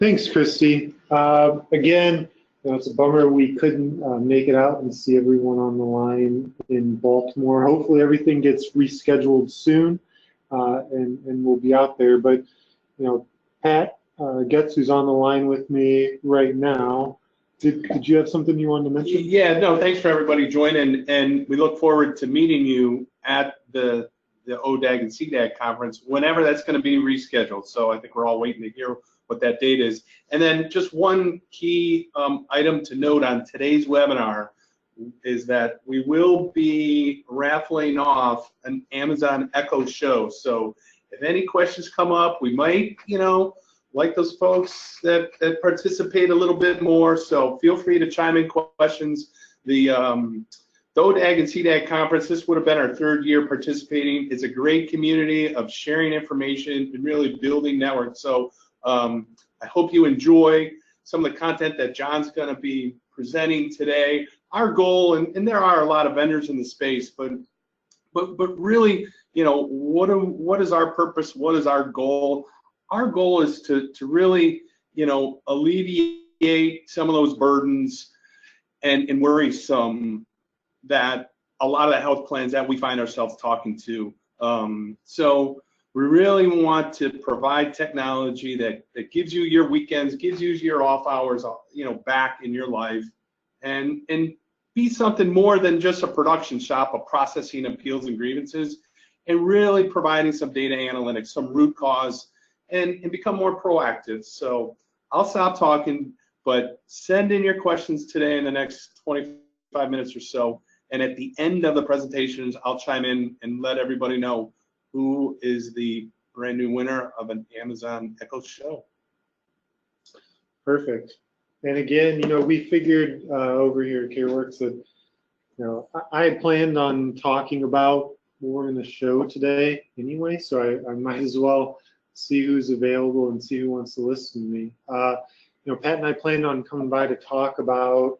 Thanks, Christy. Again, it's a bummer we couldn't make it out and see everyone on the line in Baltimore. Hopefully everything gets rescheduled soon, and we'll be out there. But, Pat Getz, who's on the line with me right now, did you have something you wanted to mention? Yeah, no, thanks for everybody joining, and we look forward to meeting you at the ODAG and CDAG conference, whenever that's going to be rescheduled. So I think we're all waiting to hear what that date is. And then just one key item to note on today's webinar is that we will be raffling off an Amazon Echo show. So if any questions come up, we might, like those folks that participate a little bit more. So feel free to chime in questions. The ODAG and CDAG conference, this would have been our third year participating. It's a great community of sharing information and really building networks. So I hope you enjoy some of the content that John's going to be presenting today. Our goal, and there are a lot of vendors in the space, but really, what is our purpose? What is our goal? Our goal is to really, alleviate some of those burdens and worrisome that a lot of the health plans that we find ourselves talking to. So we really want to provide technology that gives you your weekends, gives you your off hours, back in your life, and be something more than just a production shop of processing appeals and grievances, and really providing some data analytics, some root cause, and become more proactive. So I'll stop talking, but send in your questions today in the next 25 minutes or so. And at the end of the presentations, I'll chime in and let everybody know who is the brand new winner of an Amazon Echo show. Perfect. And again, we figured over here at Kiriworks that, I had planned on talking about more in the show today anyway, so I might as well see who's available and see who wants to listen to me. Pat and I planned on coming by to talk about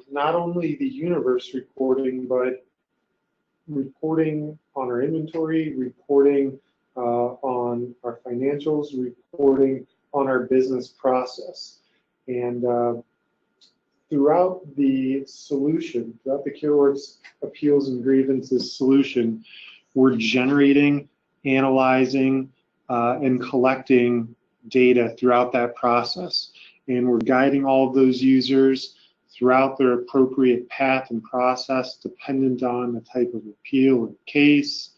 not only the universe reporting, but reporting on our inventory, reporting on our financials, reporting on our business process. And throughout the solution, throughout the Kiriworks Appeals and Grievances solution, we're generating, analyzing, and collecting data throughout that process. And we're guiding all of those users throughout their appropriate path and process dependent on the type of appeal and case,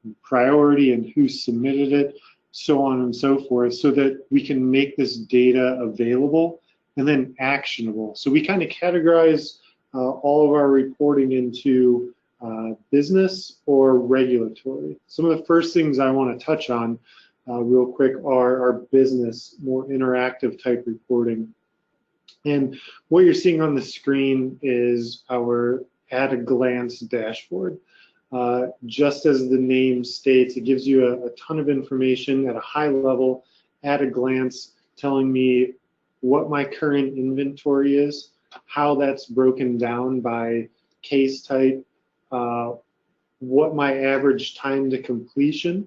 and priority, and who submitted it, so on and so forth, so that we can make this data available and then actionable. So we kind of categorize all of our reporting into business or regulatory. Some of the first things I want to touch on real quick are our business, more interactive type reporting. And what you're seeing on the screen is our at-a-glance dashboard. Just as the name states, it gives you a ton of information at a high level, at a glance, telling me what my current inventory is, how that's broken down by case type, what my average time to completion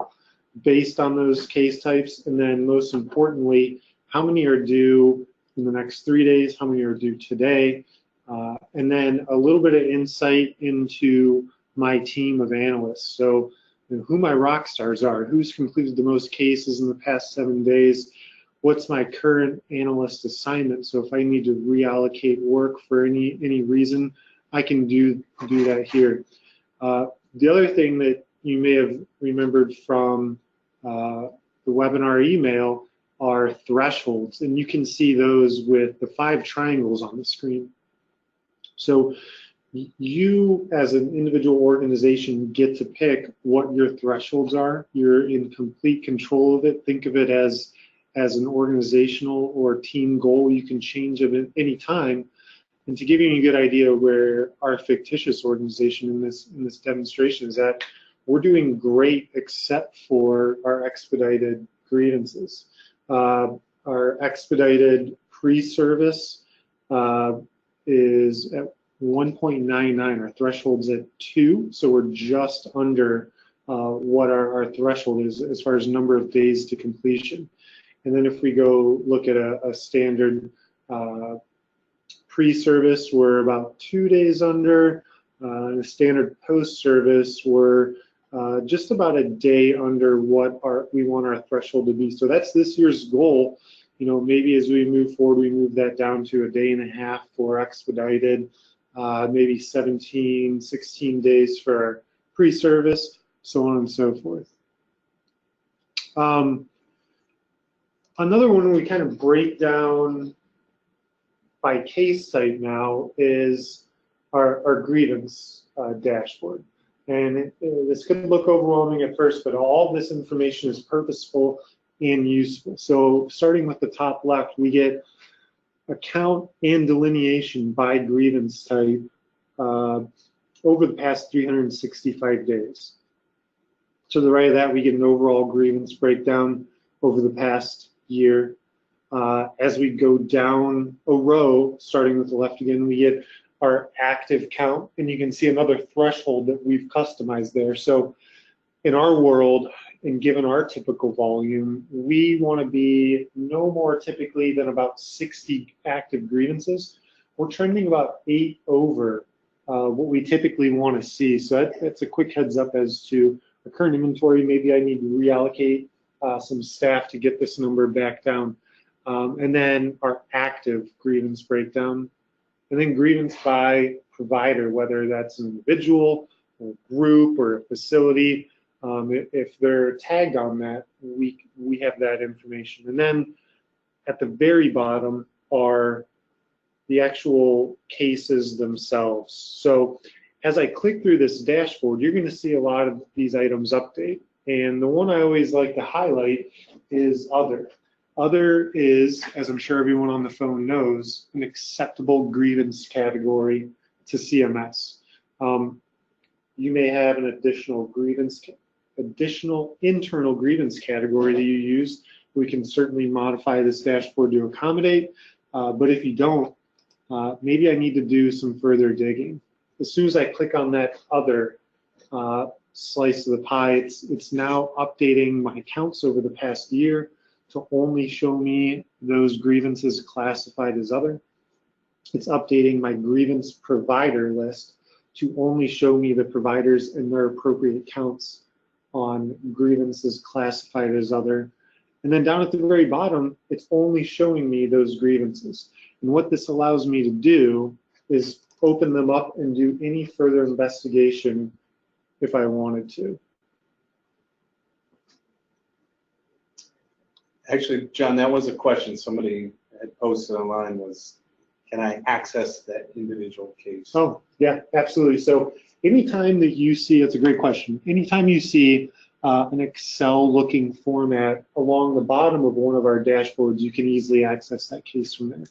based on those case types, and then most importantly, how many are due in the next 3 days, how many are due today, and then a little bit of insight into my team of analysts. So who my rock stars are, who's completed the most cases in the past 7 days, what's my current analyst assignment. So if I need to reallocate work for any reason, I can do that here. The other thing that you may have remembered from the webinar email are thresholds, and you can see those with the 5 triangles on the screen. So you as an individual organization get to pick what your thresholds are. You're in complete control of it. Think of it as an organizational or team goal. You can change it at any time. And to give you a good idea where our fictitious organization in this demonstration is at, we're doing great except for our expedited grievances. Our expedited pre-service is at 1.99. Our threshold's at 2, so we're just under what our threshold is as far as number of days to completion. And then if we go look at a standard pre-service, we're about 2 days under. A standard post-service, we're just about a day under what we want our threshold to be. So that's this year's goal. You know, maybe as we move forward, we move that down to a day and a half for expedited, maybe 17, 16 days for pre-service, so on and so forth. Another one we kind of break down by case type now is our grievance dashboard. And this could look overwhelming at first, but all this information is purposeful and useful. So starting with the top left, we get account and delineation by grievance type over the past 365 days. To the right of that, we get an overall grievance breakdown over the past year. As we go down a row, starting with the left again, we get our active count, and you can see another threshold that we've customized there. So in our world, and given our typical volume, we want to be no more typically than about 60 active grievances. We're trending about 8 over what we typically want to see. So that's a quick heads up as to our current inventory. Maybe I need to reallocate some staff to get this number back down. And then our active grievance breakdown. And then grievance by provider, whether that's an individual, or group, or a facility. If they're tagged on that, we have that information. And then at the very bottom are the actual cases themselves. So as I click through this dashboard, you're going to see a lot of these items update. And the one I always like to highlight is other. Other is, as I'm sure everyone on the phone knows, an acceptable grievance category to CMS. You may have an additional internal grievance category that you use. We can certainly modify this dashboard to accommodate, but if you don't, maybe I need to do some further digging. As soon as I click on that other slice of the pie, it's now updating my counts over the past year to only show me those grievances classified as other. It's updating my grievance provider list to only show me the providers and their appropriate counts on grievances classified as other. And then down at the very bottom, it's only showing me those grievances. And what this allows me to do is open them up and do any further investigation if I wanted to. Actually, John, that was a question somebody had posted online was, can I access that individual case? Oh, yeah, absolutely. So anytime that you see, it's a great question. Anytime you see an Excel looking format along the bottom of one of our dashboards, you can easily access that case from there.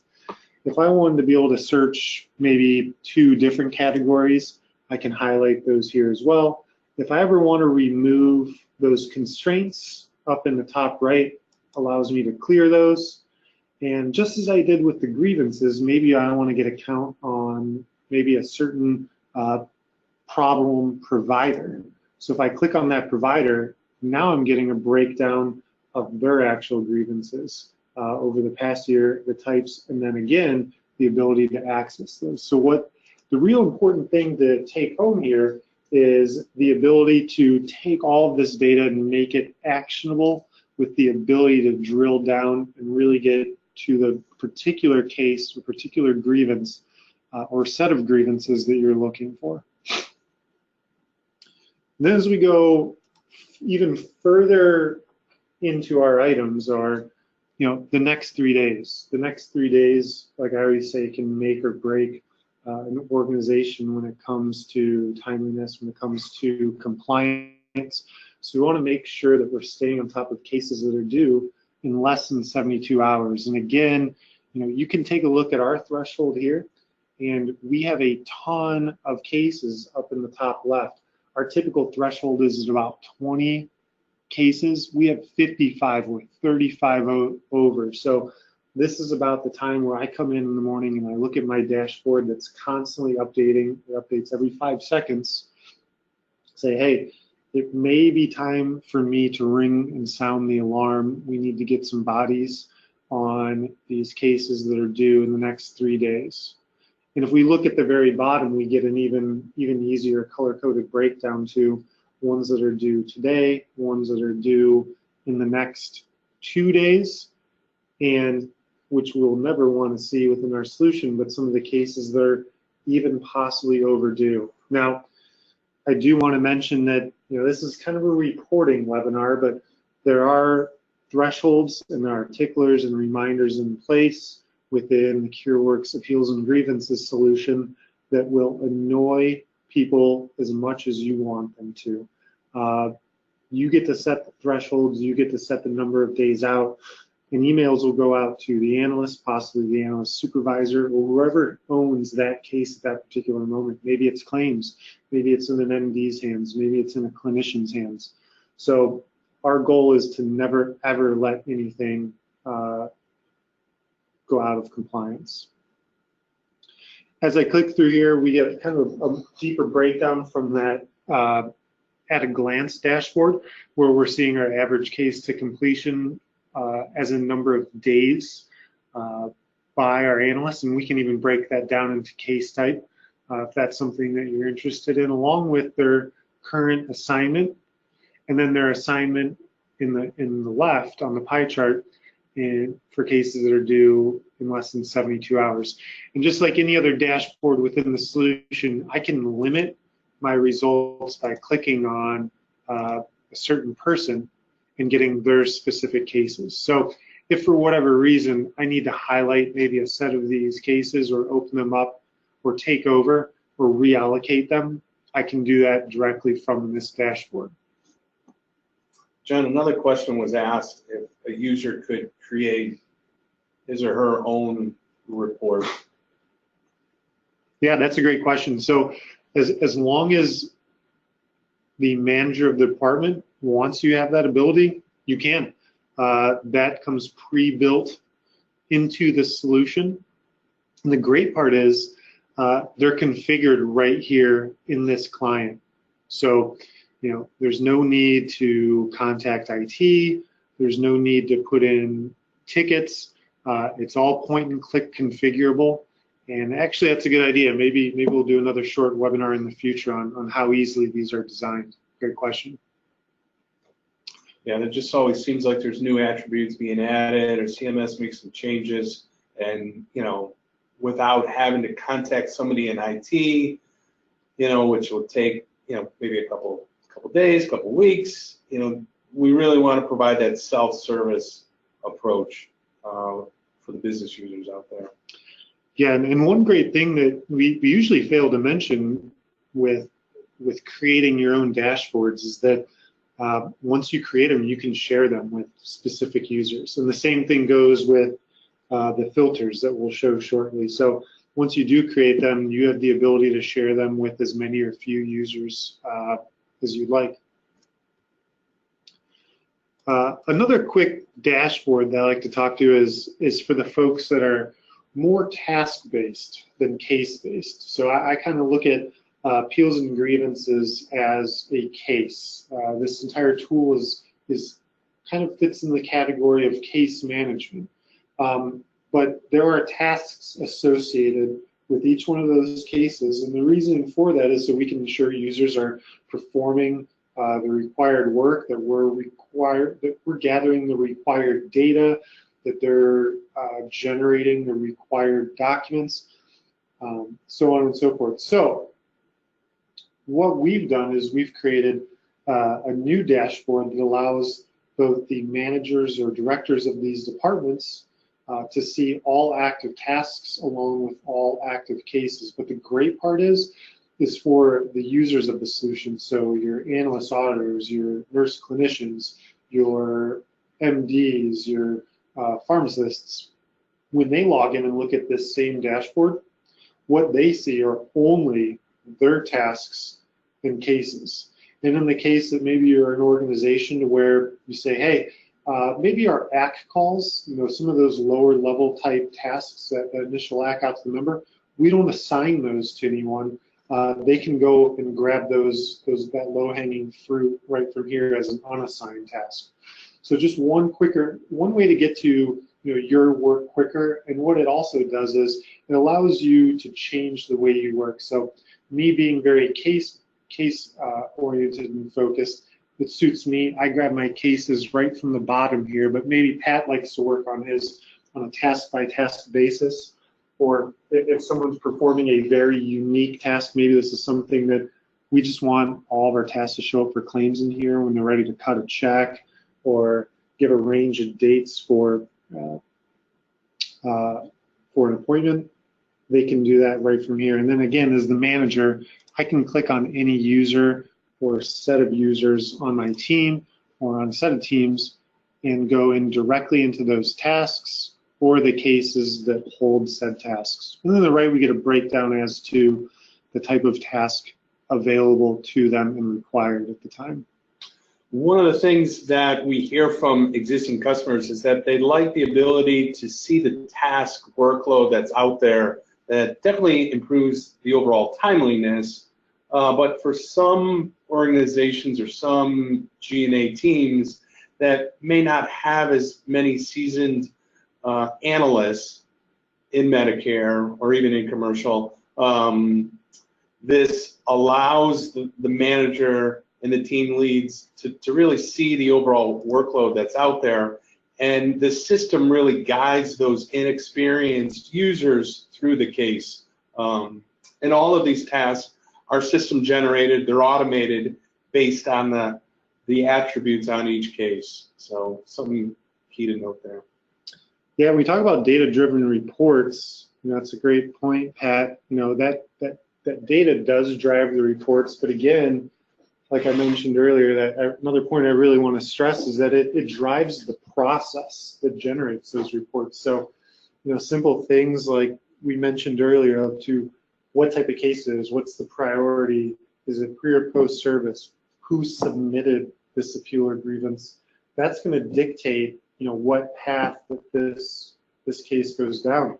If I wanted to be able to search maybe 2 different categories, I can highlight those here as well. If I ever want to remove those constraints, up in the top right allows me to clear those. And just as I did with the grievances, maybe I want to get a count on maybe a certain problem provider. So if I click on that provider, now I'm getting a breakdown of their actual grievances over the past year, the types, and then again, the ability to access those. So what the real important thing to take home here is the ability to take all of this data and make it actionable with the ability to drill down and really get to the particular case or particular grievance or set of grievances that you're looking for. Then as we go even further into our items are, the next 3 days. The next 3 days, like I always say, can make or break an organization when it comes to timeliness, when it comes to compliance. So we want to make sure that we're staying on top of cases that are due in less than 72 hours. And again, you can take a look at our threshold here, and we have a ton of cases up in the top left. Our typical threshold is about 20 cases. We have 55, we're 35 over. So this is about the time where I come in the morning and I look at my dashboard that's constantly updating. It updates every 5 seconds. Say, hey, it may be time for me to ring and sound the alarm. We need to get some bodies on these cases that are due in the next 3 days. And if we look at the very bottom, we get an even easier color-coded breakdown to ones that are due today, ones that are due in the next 2 days, and which we'll never want to see within our solution, but some of the cases that are even possibly overdue. Now, I do want to mention that this is kind of a reporting webinar, but there are thresholds and there are ticklers and reminders in place within the Kiriworks Appeals and Grievances solution that will annoy people as much as you want them to. You get to set the thresholds, you get to set the number of days out, and emails will go out to the analyst, possibly the analyst supervisor, or whoever owns that case at that particular moment. Maybe it's claims, maybe it's in an MD's hands, maybe it's in a clinician's hands. So our goal is to never ever let anything go out of compliance. As I click through here, we get kind of a deeper breakdown from that at a glance dashboard, where we're seeing our average case to completion as a number of days by our analysts, and we can even break that down into case type if that's something that you're interested in, along with their current assignment, and then their assignment in the left on the pie chart for cases that are due in less than 72 hours. And just like any other dashboard within the solution, I can limit my results by clicking on a certain person and getting their specific cases. So if for whatever reason I need to highlight maybe a set of these cases or open them up or take over or reallocate them, I can do that directly from this dashboard. John, another question was asked if a user could create his or her own report. Yeah, that's a great question. So as long as the manager of the department wants you to have that ability, you can. That comes pre-built into the solution. And the great part is they're configured right here in this client. So there's no need to contact IT. There's no need to put in tickets. It's all point and click configurable. And actually, that's a good idea. Maybe we'll do another short webinar in the future on how easily these are designed. Great question. Yeah, and it just always seems like there's new attributes being added, or CMS makes some changes, and without having to contact somebody in IT, which will take maybe a couple days, couple weeks. We really want to provide that self-service approach for the business users out there. Yeah, and one great thing that we usually fail to mention with creating your own dashboards is that once you create them, you can share them with specific users. And the same thing goes with the filters that we'll show shortly. So once you do create them, you have the ability to share them with as many or few users as you'd like. Another quick dashboard that I like to talk to is for the folks that are more task-based than case-based. So I kind of look at appeals and grievances as a case. This entire tool is kind of fits in the category of case management. But there are tasks associated with each one of those cases, and the reason for that is so we can ensure users are performing the required work, that we're gathering the required data, that they're generating the required documents, so on and so forth. So what we've done is we've created a new dashboard that allows both the managers or directors of these departments to see all active tasks along with all active cases. But the great part is for the users of the solution, so your analyst auditors, your nurse clinicians, your MDs, your pharmacists, when they log in and look at this same dashboard, what they see are only their tasks and cases. And in the case that maybe you're an organization to where you say, hey, maybe our ACK calls, some of those lower level type tasks, that initial ACK out to the member, we don't assign those to anyone. they can go and grab that low-hanging fruit right from here as an unassigned task. So just one way to get to your work quicker. And what it also does is it allows you to change the way you work. So me being very case oriented and focused, it suits me. I grab my cases right from the bottom here, but maybe Pat likes to work on a task by task basis. Or if someone's performing a very unique task, maybe this is something that we just want all of our tasks to show up for claims in here when they're ready to cut a check or give a range of dates for an appointment. They can do that right from here. And then again, as the manager, I can click on any user or set of users on my team or on a set of teams and go in directly into those tasks or the cases that hold said tasks. And then on the right, we get a breakdown as to the type of task available to them and required at the time. One of the things that we hear from existing customers is that they like the ability to see the task workload that's out there. That definitely improves the overall timeliness, but for some organizations or some G&A teams that may not have as many seasoned analysts in Medicare or even in commercial, this allows the manager and the team leads to really see the overall workload that's out there, and the system really guides those inexperienced users through the case. And all of these tasks are system generated, they're automated based on the attributes on each case. So something key to note there. Yeah, we talk about data-driven reports. That's a great point, Pat. That data does drive the reports, but again, like I mentioned earlier, that another point I really want to stress is that it drives the process that generates those reports. So, simple things like we mentioned earlier to what type of case it is, what's the priority, is it pre or post service, who submitted this appeal or grievance. That's going to dictate, what path that this case goes down.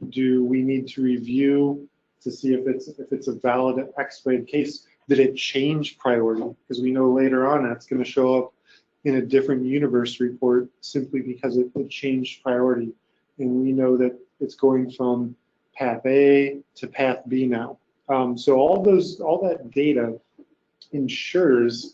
Do we need to review to see if it's a valid expedited case? Did it change priority? Because we know later on that's going to show up in a different universe report simply because it changed priority. And we know that it's going from path A to path B now. So all that data ensures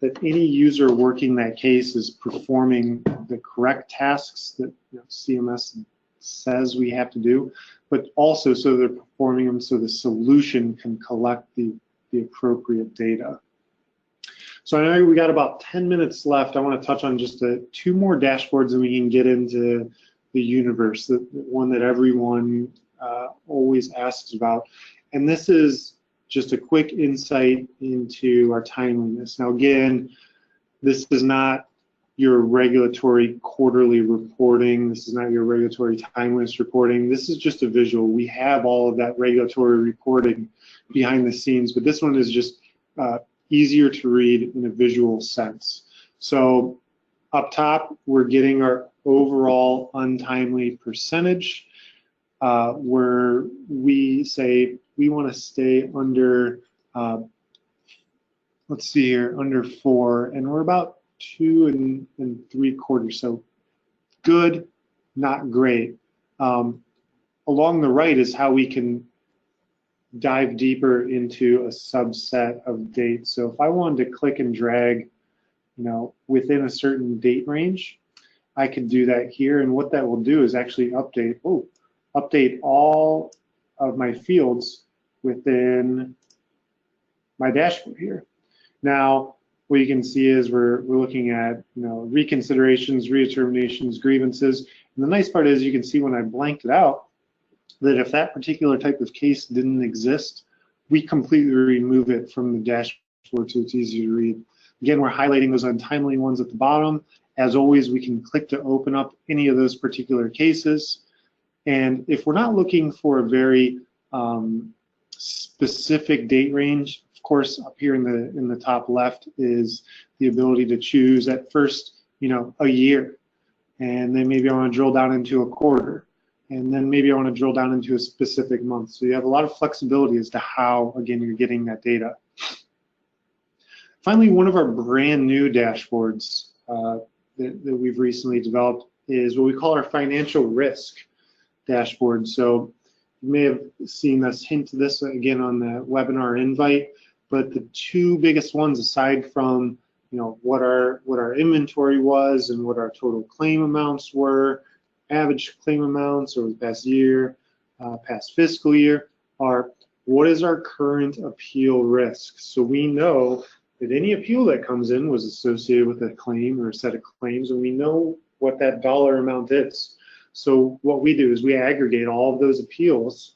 that any user working that case is performing the correct tasks that CMS says we have to do, but also so they're performing them so the solution can collect the appropriate data. So I know we got about 10 minutes left. I want to touch on just two more dashboards and we can get into the universe, the one that everyone always asks about. And this is just a quick insight into our timeliness. Now again, this is not your regulatory quarterly reporting. This is not your regulatory timeliness reporting. This is just a visual. We have all of that regulatory reporting behind the scenes, but this one is just easier to read in a visual sense. So up top, we're getting our overall untimely percentage, where we say we want to stay under, let's see here, under 4, and we're about 2 3/4. So good, not great. Along the right is how we can dive deeper into a subset of dates. So if I wanted to click and drag, within a certain date range, I could do that here. And what that will do is actually update all of my fields within my dashboard here. Now, what you can see is we're looking at reconsiderations, redeterminations, grievances. And the nice part is you can see when I blanked it out that if that particular type of case didn't exist, we completely remove it from the dashboard so it's easy to read. Again, we're highlighting those untimely ones at the bottom. As always, we can click to open up any of those particular cases. And if we're not looking for a very specific date range, of course, up here in the top left is the ability to choose at first, a year, and then maybe I want to drill down into a quarter, and then maybe I want to drill down into a specific month. So you have a lot of flexibility as to how, again, you're getting that data. Finally, one of our brand new dashboards that we've recently developed is what we call our financial risk dashboard. So you may have seen us hint to this again on the webinar invite, but the two biggest ones, aside from what our inventory was and what our total claim amounts were, average claim amounts over the past year, past fiscal year, are what is our current appeal risk. So we know that any appeal that comes in was associated with a claim or a set of claims, and we know what that dollar amount is. So what we do is we aggregate all of those appeals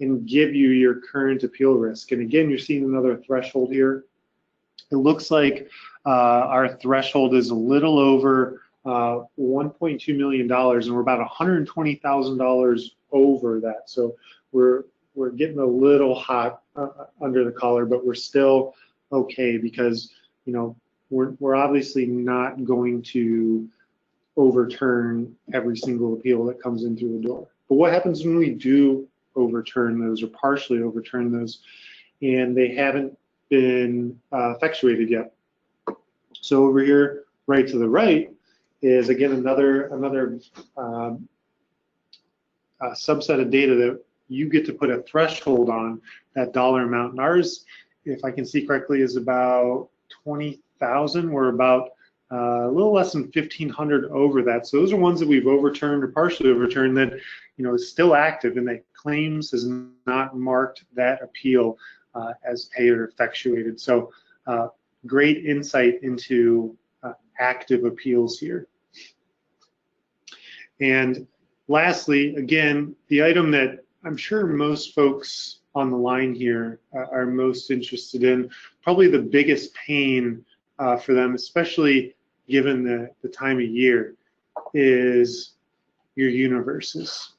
and give you your current appeal risk. And again, you're seeing another threshold here. It looks like our threshold is a little over $1.2 million, and we're about $120,000 over that. So we're getting a little hot under the collar, but we're still okay because we're obviously not going to overturn every single appeal that comes in through the door. But what happens when we do overturn those or partially overturn those and they haven't been effectuated yet? So over here, right to the right, is again another subset of data that you get to put a threshold on that dollar amount. And ours, if I can see correctly, is about 20,000. We're about a little less than 1,500 over that. So those are ones that we've overturned or partially overturned that is still active, and that claims has not marked that appeal as paid or effectuated. So great insight into active appeals here. And lastly, again, the item that I'm sure most folks on the line here are most interested in, probably the biggest pain for them, especially given the time of year, is your universes.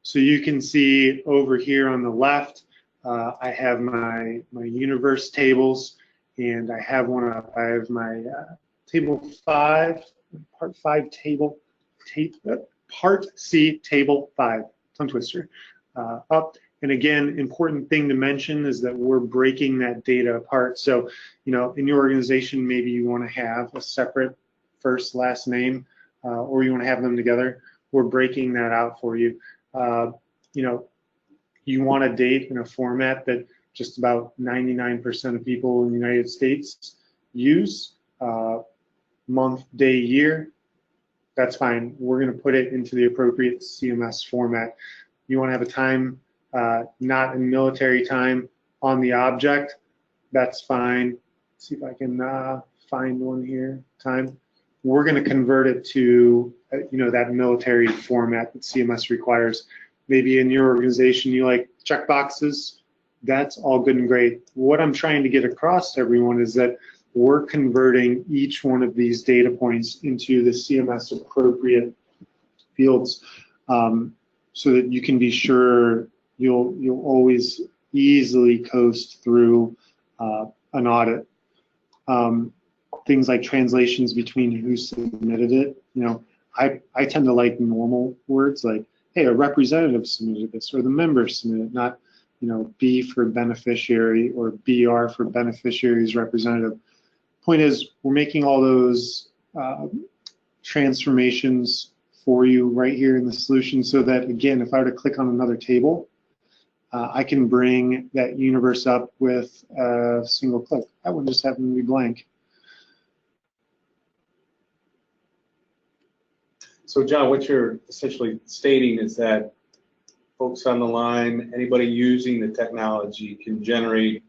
So you can see over here on the left, I have my universe tables, and I have one up. I have my table 5, part 5 table, part C, table 5, tongue twister, up. And again, important thing to mention is that we're breaking that data apart. So, in your organization, maybe you want to have a separate first, last name, or you want to have them together. We're breaking that out for you. You want a date in a format that just about 99% of people in the United States use, month, day, year. That's fine. We're going to put it into the appropriate CMS format. You want to have a time, not in military time, on the object. That's fine. Let's see if I can find one here. Time. We're going to convert it to that military format that CMS requires. Maybe in your organization you like check boxes. That's all good and great. What I'm trying to get across to everyone is that we're converting each one of these data points into the CMS appropriate fields, so that you can be sure you'll always easily coast through an audit. Things like translations between who submitted it. I tend to like normal words like, hey, a representative submitted this, or the member submitted, not B for beneficiary or BR for beneficiary's representative. Point is, we're making all those transformations for you right here in the solution, so that, again, if I were to click on another table, I can bring that universe up with a single click. That one just happened to be blank. So John, what you're essentially stating is that folks on the line, anybody using the technology, can generate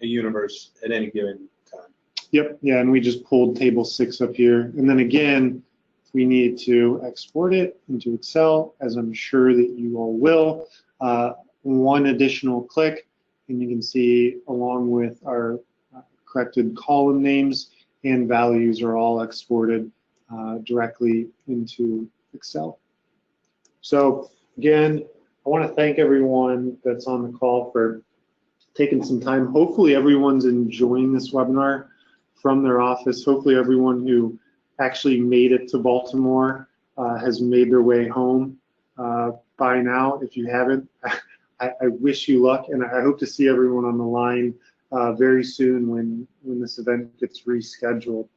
a universe at any given time. Yep, yeah, and we just pulled table 6 up here. And then again, if we need to export it into Excel, as I'm sure that you all will, one additional click, and you can see, along with our corrected column names and values, are all exported directly into Excel. So again, I want to thank everyone that's on the call for taking some time. Hopefully everyone's enjoying this webinar from their office. Hopefully everyone who actually made it to Baltimore has made their way home. by now. If you haven't, I wish you luck, and I hope to see everyone on the line very soon when this event gets rescheduled.